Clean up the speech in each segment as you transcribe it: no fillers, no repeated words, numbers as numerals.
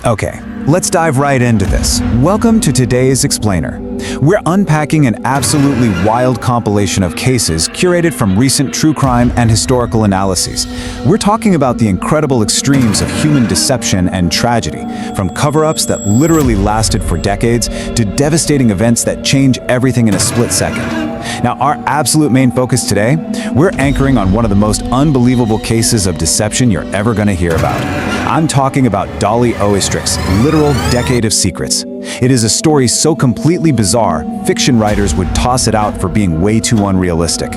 Okay, let's dive right into this. Welcome to today's Explainer. We're unpacking an absolutely wild compilation of cases curated from recent true crime and historical analyses. We're talking about the incredible extremes of human deception and tragedy, from cover-ups that literally lasted for decades to devastating events that change everything in a split second. Now, our absolute main focus today, we're anchoring on one of the most unbelievable cases of deception you're ever going to hear about. I'm talking about Dolly Oestrich's literal decade of secrets. It is a story so completely bizarre, fiction writers would toss it out for being way too unrealistic.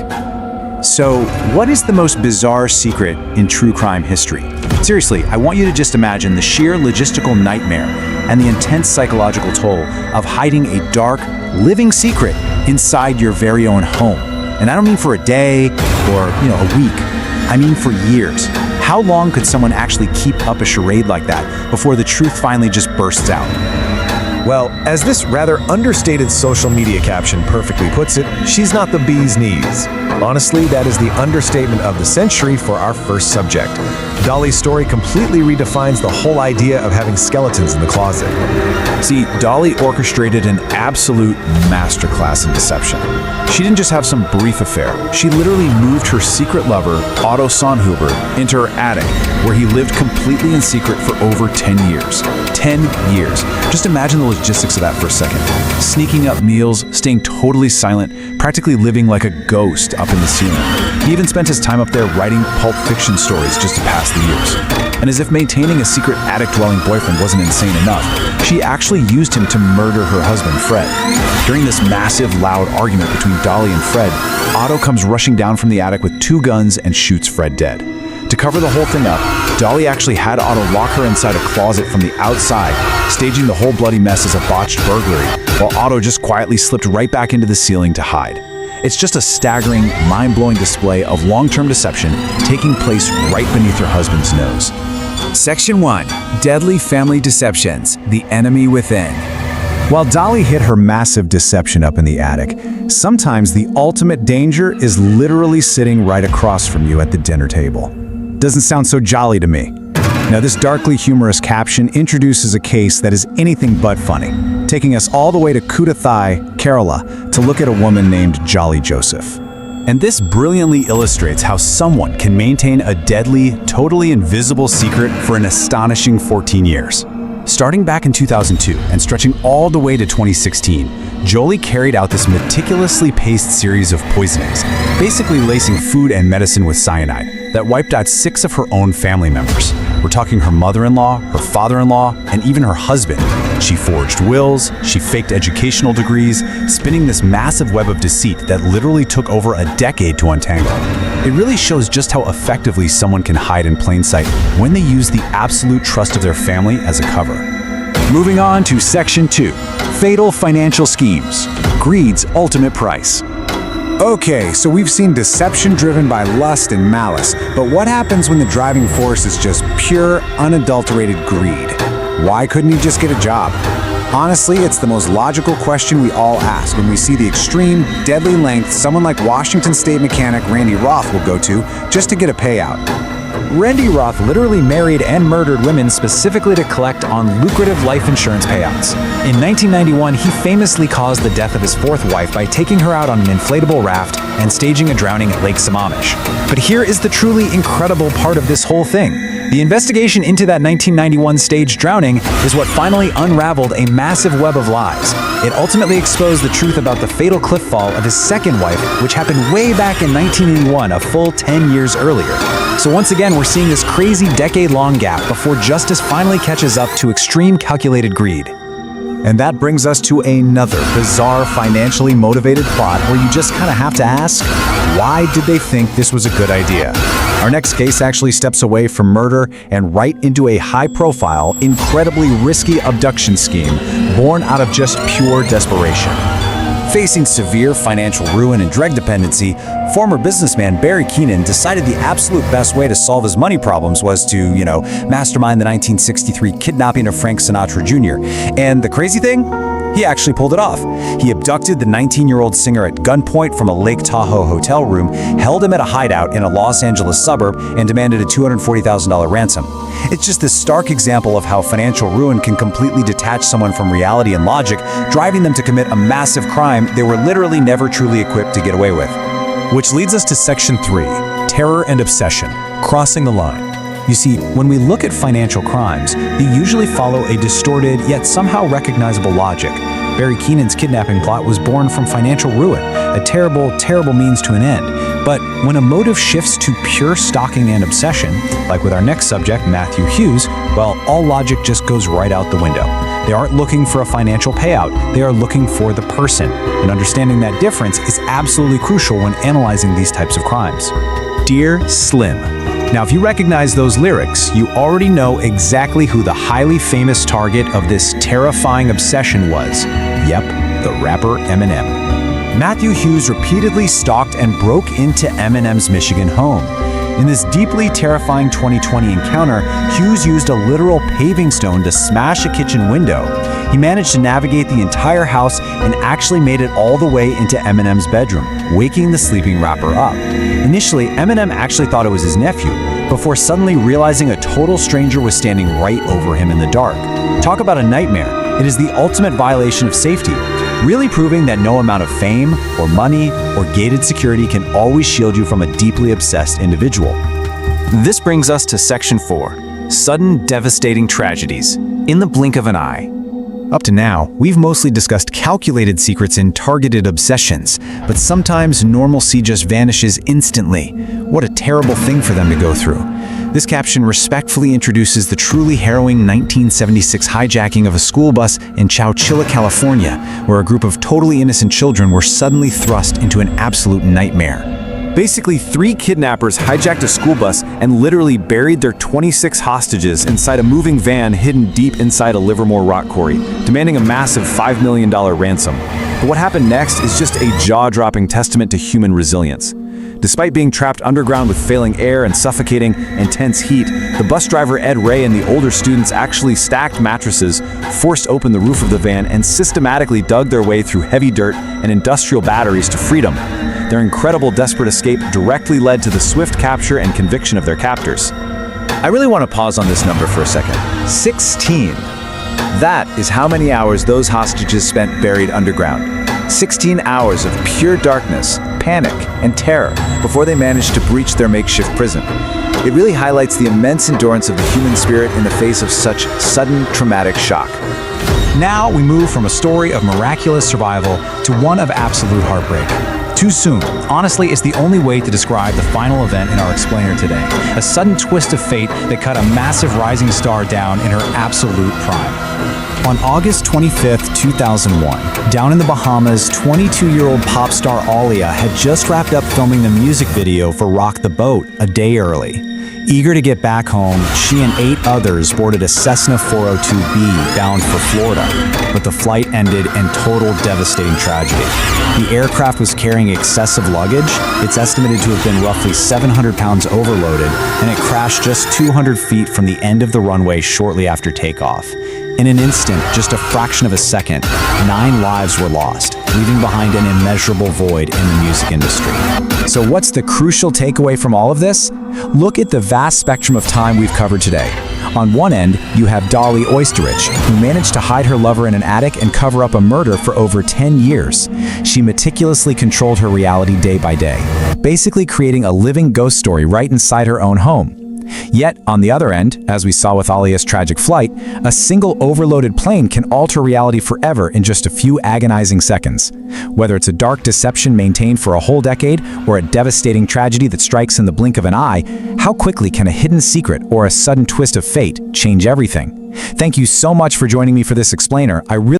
So, what is the most bizarre secret in true crime history? Seriously, I want you to just imagine the sheer logistical nightmare and the intense psychological toll of hiding a dark, living secret inside your very own home. And I don't mean for a day or, a week. I mean for years. How long could someone actually keep up a charade like that before the truth finally just bursts out? Well, as this rather understated social media caption perfectly puts it, she's not the bee's knees. Honestly, that is the understatement of the century for our first subject. Dolly's story completely redefines the whole idea of having skeletons in the closet. See, Dolly orchestrated an absolute masterclass in deception. She didn't just have some brief affair. She literally moved her secret lover, Otto Sonnhuber, into her attic, where he lived completely in secret for over 10 years. 10 years. Just imagine the logistics of that for a second. Sneaking up meals, staying totally silent, practically living like a ghost up in the ceiling. He even spent his time up there writing pulp fiction stories just to pass the years. And as if maintaining a secret attic-dwelling boyfriend wasn't insane enough, she actually used him to murder her husband, Fred. During this massive, loud argument between Dolly and Fred, Otto comes rushing down from the attic with 2 guns and shoots Fred dead. To cover the whole thing up, Dolly actually had Otto lock her inside a closet from the outside, staging the whole bloody mess as a botched burglary, while Otto just quietly slipped right back into the ceiling to hide. It's just a staggering, mind-blowing display of long-term deception taking place right beneath her husband's nose. Section 1. Deadly Family Deceptions, The Enemy Within. While Dolly hid her massive deception up in the attic, sometimes the ultimate danger is literally sitting right across from you at the dinner table. Doesn't sound so jolly to me. Now, this darkly humorous caption introduces a case that is anything but funny, taking us all the way to Kutathai, Kerala, to look at a woman named Jolly Joseph. And this brilliantly illustrates how someone can maintain a deadly, totally invisible secret for an astonishing 14 years. Starting back in 2002 and stretching all the way to 2016, Jolie carried out this meticulously paced series of poisonings, basically lacing food and medicine with cyanide, that wiped out 6 of her own family members. We're talking her mother-in-law, her father-in-law, and even her husband. She forged wills, she faked educational degrees, spinning this massive web of deceit that literally took over a decade to untangle. It really shows just how effectively someone can hide in plain sight when they use the absolute trust of their family as a cover. Moving on to Section 2, Fatal Financial Schemes, Greed's Ultimate Price. Okay, so we've seen deception driven by lust and malice, but what happens when the driving force is just pure, unadulterated greed? Why couldn't he just get a job? Honestly, it's the most logical question we all ask when we see the extreme, deadly length someone like Washington State mechanic Randy Roth will go to just to get a payout. Randy Roth literally married and murdered women specifically to collect on lucrative life insurance payouts. In 1991, he famously caused the death of his 4th wife by taking her out on an inflatable raft and staging a drowning at Lake Sammamish. But here is the truly incredible part of this whole thing. The investigation into that 1991 staged drowning is what finally unraveled a massive web of lies. It ultimately exposed the truth about the fatal cliff fall of his 2nd wife, which happened way back in 1981, a full 10 years earlier. So once again, we're seeing this crazy decade-long gap before justice finally catches up to extreme calculated greed. And that brings us to another bizarre, financially motivated plot where you just kind of have to ask, why did they think this was a good idea? Our next case actually steps away from murder and right into a high-profile, incredibly risky abduction scheme born out of just pure desperation. Facing severe financial ruin and drug dependency, former businessman Barry Keenan decided the absolute best way to solve his money problems was to, mastermind the 1963 kidnapping of Frank Sinatra Jr. And the crazy thing? He actually pulled it off. He abducted the 19-year-old singer at gunpoint from a Lake Tahoe hotel room, held him at a hideout in a Los Angeles suburb, and demanded a $240,000 ransom. It's just this stark example of how financial ruin can completely detach someone from reality and logic, driving them to commit a massive crime they were literally never truly equipped to get away with. Which leads us to Section 3, Terror and Obsession, Crossing the Line. You see, when we look at financial crimes, they usually follow a distorted yet somehow recognizable logic. Barry Keenan's kidnapping plot was born from financial ruin, a terrible, terrible means to an end. But when a motive shifts to pure stalking and obsession, like with our next subject, Matthew Hughes, well, all logic just goes right out the window. They aren't looking for a financial payout, they are looking for the person. And understanding that difference is absolutely crucial when analyzing these types of crimes. Dear Slim. Now, if you recognize those lyrics, you already know exactly who the highly famous target of this terrifying obsession was. Yep, the rapper Eminem. Matthew Hughes repeatedly stalked and broke into Eminem's Michigan home. In this deeply terrifying 2020 encounter, Hughes used a literal paving stone to smash a kitchen window. He managed to navigate the entire house and actually made it all the way into Eminem's bedroom, waking the sleeping rapper up. Initially, Eminem actually thought it was his nephew, before suddenly realizing a total stranger was standing right over him in the dark. Talk about a nightmare. It is the ultimate violation of safety, really proving that no amount of fame or money or gated security can always shield you from a deeply obsessed individual. This brings us to Section 4, Sudden Devastating Tragedies, in the blink of an eye. Up to now, we've mostly discussed calculated secrets in targeted obsessions, but sometimes normalcy just vanishes instantly. What a terrible thing for them to go through. This caption respectfully introduces the truly harrowing 1976 hijacking of a school bus in Chowchilla, California, where a group of totally innocent children were suddenly thrust into an absolute nightmare. Basically, 3 kidnappers hijacked a school bus and literally buried their 26 hostages inside a moving van hidden deep inside a Livermore rock quarry, demanding a massive $5 million ransom. But what happened next is just a jaw-dropping testament to human resilience. Despite being trapped underground with failing air and suffocating intense heat, the bus driver Ed Ray and the older students actually stacked mattresses, forced open the roof of the van, and systematically dug their way through heavy dirt and industrial batteries to freedom. Their incredible, desperate escape directly led to the swift capture and conviction of their captors. I really want to pause on this number for a second. 16. That is how many hours those hostages spent buried underground. 16 hours of pure darkness, panic, and terror before they managed to breach their makeshift prison. It really highlights the immense endurance of the human spirit in the face of such sudden, traumatic shock. Now we move from a story of miraculous survival to one of absolute heartbreak. Too soon. Honestly, it's the only way to describe the final event in our explainer today. A sudden twist of fate that cut a massive rising star down in her absolute prime. On August 25th, 2001, down in the Bahamas, 22-year-old pop star Aaliyah had just wrapped up filming the music video for Rock the Boat a day early. Eager to get back home, she and 8 others boarded a Cessna 402B bound for Florida, but the flight ended in total devastating tragedy. The aircraft was carrying excessive luggage. It's estimated to have been roughly 700 pounds overloaded, and it crashed just 200 feet from the end of the runway shortly after takeoff. In an instant, just a fraction of a second, 9 lives were lost, leaving behind an immeasurable void in the music industry. So what's the crucial takeaway from all of this? Look at the vast spectrum of time we've covered today. On one end, you have Dolly Oysterich, who managed to hide her lover in an attic and cover up a murder for over 10 years. She meticulously controlled her reality day by day, basically creating a living ghost story right inside her own home. Yet, on the other end, as we saw with Aaliyah's tragic flight, a single overloaded plane can alter reality forever in just a few agonizing seconds. Whether it's a dark deception maintained for a whole decade or a devastating tragedy that strikes in the blink of an eye, how quickly can a hidden secret or a sudden twist of fate change everything? Thank you so much for joining me for this explainer. I really